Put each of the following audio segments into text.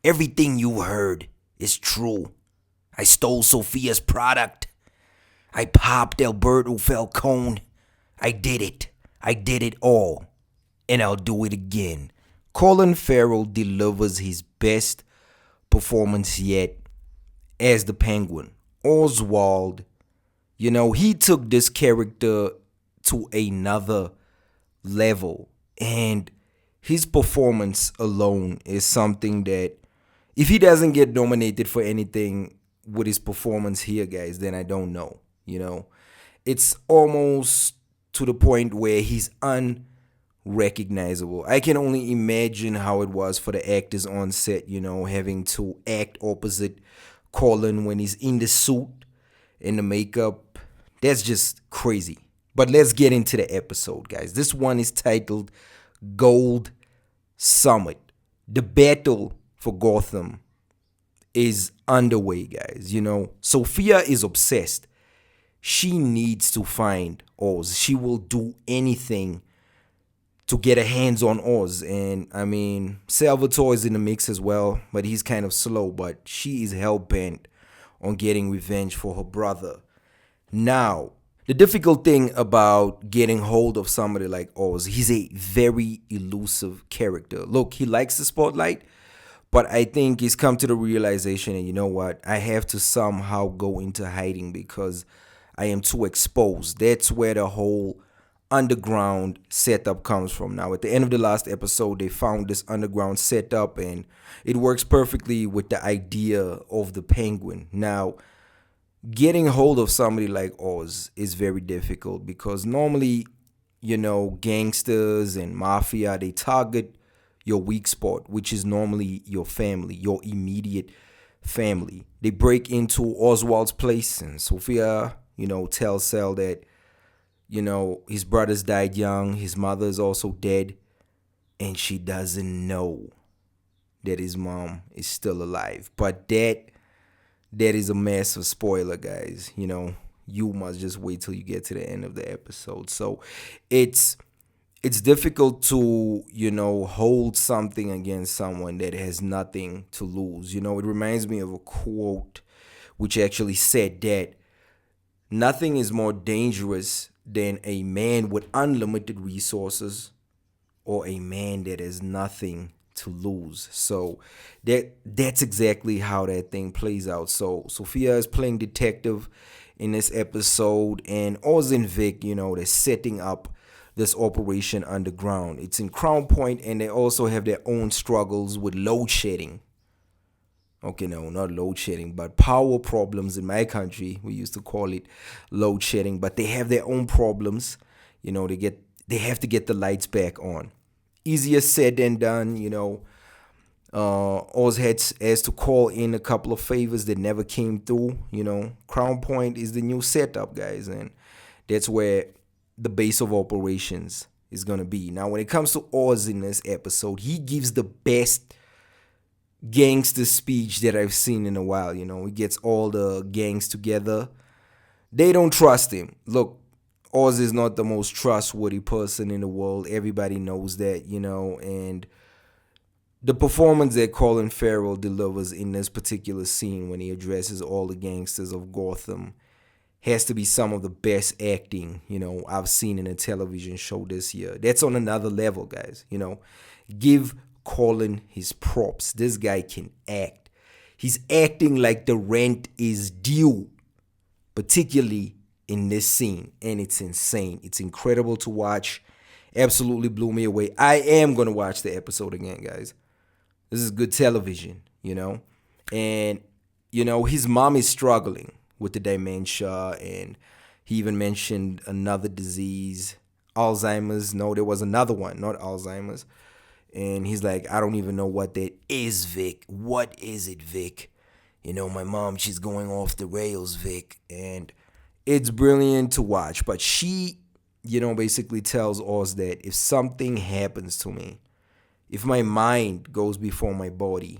Everything you heard is true. I stole Sophia's product. I popped Alberto Falcone. I did it. I did it all. And I'll do it again. Colin Farrell delivers his best performance yet as the Penguin. Oswald, he took this character to another level. And his performance alone is something that, if he doesn't get nominated for anything with his performance here, guys, then I don't know. It's almost to the point where he's unrecognizable. I can only imagine how it was for the actors on set, having to act opposite Colin when he's in the suit and the makeup. That's just crazy. But let's get into the episode, guys. This one is titled Gold Summit. The battle for Gotham is underway, guys. Sophia is obsessed. She needs to find Oz. She will do anything to get her hands on Oz. And Salvatore is in the mix as well, but he's kind of slow. But she is hell-bent on getting revenge for her brother. Now, the difficult thing about getting hold of somebody like Oz, he's a very elusive character. Look, he likes the spotlight, but I think he's come to the realization, and you know what? I have to somehow go into hiding because I am too exposed. That's where the whole underground setup comes from. Now, at the end of the last episode, they found this underground setup, and it works perfectly with the idea of the Penguin. Now, getting hold of somebody like Oz is very difficult because normally, gangsters and mafia, they target your weak spot, which is normally your family, your immediate family. They break into Oswald's place, and Sophia, tells Sal that, his brothers died young, his mother is also dead, and she doesn't know that his mom is still alive. But that is a massive spoiler, guys. You must just wait till you get to the end of the episode. So it's difficult to, hold something against someone that has nothing to lose. It reminds me of a quote which actually said that nothing is more dangerous than a man with unlimited resources or a man that has nothing to lose. So that's exactly how that thing plays out. So Sophia is playing detective in this episode, and Oz and Vic, they're setting up this operation underground. It's in Crown Point, and they also have their own struggles with load shedding. Okay, no, not load shedding, but power problems in my country. We used to call it load shedding, but they have their own problems. They have to get the lights back on. Easier said than done. Oz has to call in a couple of favors that never came through. Crown Point is the new setup, guys, and that's where the base of operations is gonna be. Now, when it comes to Oz in this episode, he gives the best gangster speech that I've seen in a while. He gets all the gangs together. They don't trust him. Look, Oz is not the most trustworthy person in the world. Everybody knows that, and the performance that Colin Farrell delivers in this particular scene when he addresses all the gangsters of Gotham has to be some of the best acting, I've seen in a television show this year. That's on another level, guys. Give Colin his props. This guy can act. He's acting like the rent is due, particularly in this scene, and it's insane. It's incredible to watch. Absolutely blew me away. I am going to watch the episode again, guys. This is good television, and his mom is struggling with the dementia, and he even mentioned another disease, Alzheimer's. No, there was another one, not Alzheimer's. And he's like, I don't even know what that is, Vic. What is it, Vic? My mom, she's going off the rails, Vic. And it's brilliant to watch. But she, basically tells Oz that if something happens to me, if my mind goes before my body,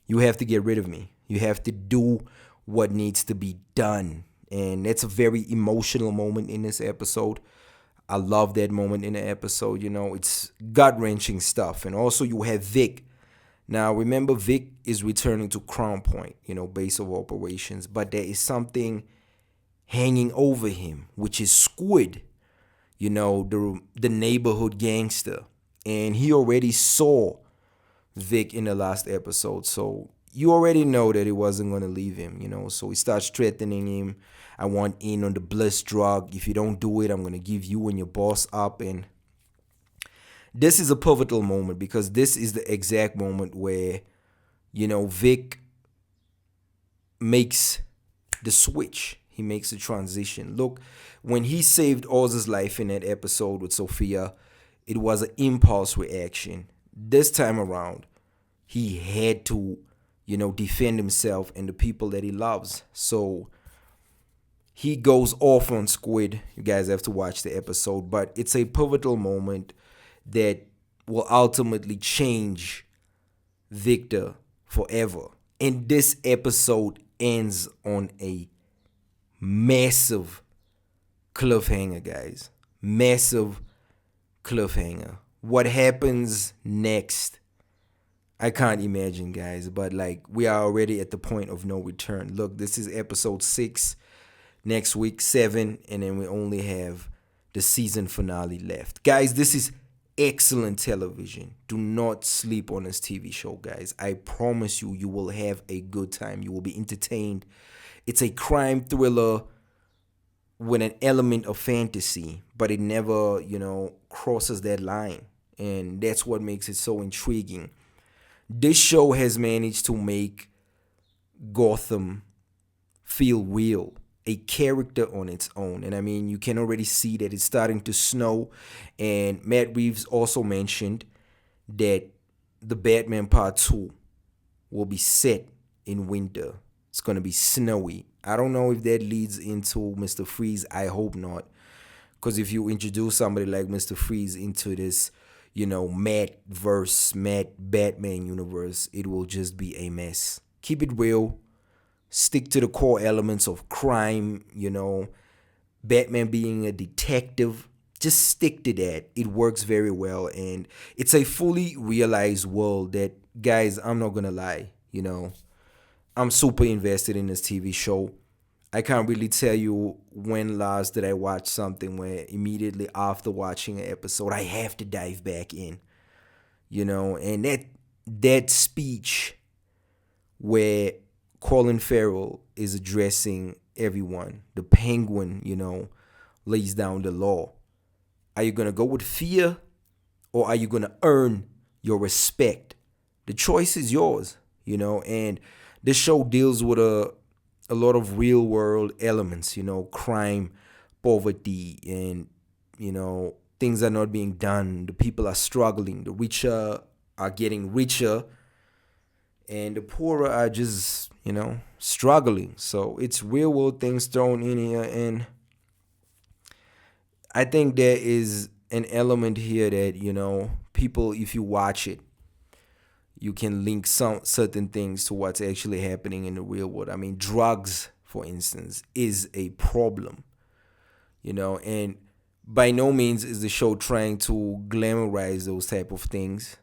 you have to get rid of me. You have to do what needs to be done. And that's a very emotional moment in this episode. I love that moment in the episode. It's gut-wrenching stuff. And also you have Vic Now, remember, Vic is returning to Crown Point, base of operations, but there is something hanging over him, which is Squid, the neighborhood gangster. And he already saw Vic in the last episode, so you already know that he wasn't going to leave him, So he starts threatening him. I want in on the bliss drug. If you don't do it, I'm going to give you and your boss up. And this is a pivotal moment because this is the exact moment where, Vic makes the switch. He makes the transition. Look, when he saved Oz's life in that episode with Sophia, it was an impulse reaction. This time around, he had to, defend himself and the people that he loves. So he goes off on Squid. You guys have to watch the episode, but it's a pivotal moment that will ultimately change Victor forever. And this episode ends on a massive cliffhanger, guys. Massive cliffhanger. What happens next? I can't imagine, guys, but we are already at the point of no return. Look, this is episode 6. Next week, 7, and then we only have the season finale left. Guys, this is excellent television. Do not sleep on this TV show, guys. I promise you, you will have a good time. You will be entertained. It's a crime thriller with an element of fantasy, but it never, crosses that line. And that's what makes it so intriguing. This show has managed to make Gotham feel real, a character on its own. And I mean, you can already see that it's starting to snow. And Matt Reeves also mentioned that the Batman Part 2 will be set in winter. It's going to be snowy. I don't know if that leads into Mr. Freeze. I hope not. Because if you introduce somebody like Mr. Freeze into this, Matt Batman universe, it will just be a mess. Keep it real. Stick to the core elements of crime, Batman being a detective. Just stick to that. It works very well. And it's a fully realized world that, guys, I'm not going to lie, I'm super invested in this TV show. I can't really tell you when last did I watch something where immediately after watching an episode, I have to dive back in, and that speech where Colin Farrell is addressing everyone, the Penguin, lays down the law. Are you going to go with fear or are you going to earn your respect? The choice is yours, and this show deals with a lot of real world elements, crime, poverty, and, things are not being done. The people are struggling. The richer are getting richer and the poorer are just, struggling. So it's real world things thrown in here. And I think there is an element here that, people, if you watch it, you can link some certain things to what's actually happening in the real world. I mean, drugs, for instance, is a problem, and by no means is the show trying to glamorize those type of things.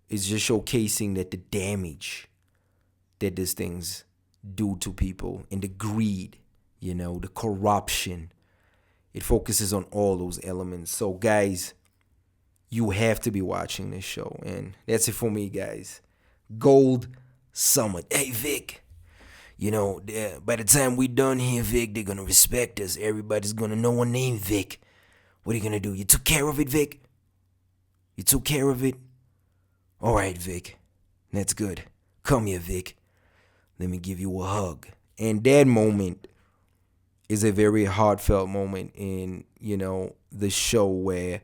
It's just showcasing that the damage that these things do to people and the greed, the corruption. It focuses on all those elements. So, guys, you have to be watching this show. And that's it for me, guys. Gold Summit. Hey, Vic. By the time we done here, Vic, they're going to respect us. Everybody's going to know our name, Vic. What are you going to do? You took care of it, Vic? You took care of it? All right, Vic. That's good. Come here, Vic. Let me give you a hug. And that moment is a very heartfelt moment in, the show where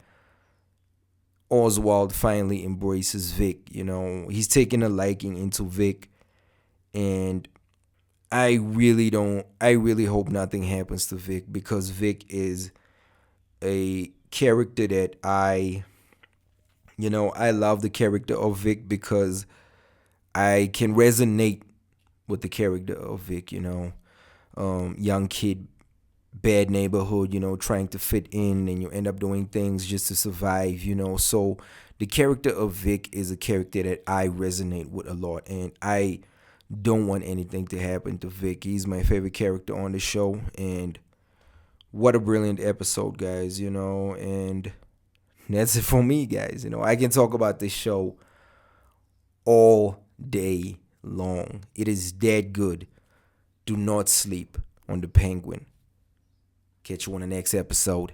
Oswald finally embraces Vic. He's taking a liking into Vic, and I really hope nothing happens to Vic, because Vic is a character that I love the character of Vic because I can resonate with the character of Vic, young kid bad neighborhood, trying to fit in, and you end up doing things just to survive. So the character of Vic is a character that I resonate with a lot, and I don't want anything to happen to Vic. He's my favorite character on the show, and what a brilliant episode, guys. And that's it for me, guys. I can talk about this show all day long. It is that good. Do not sleep on the Penguin. Catch you on the next episode.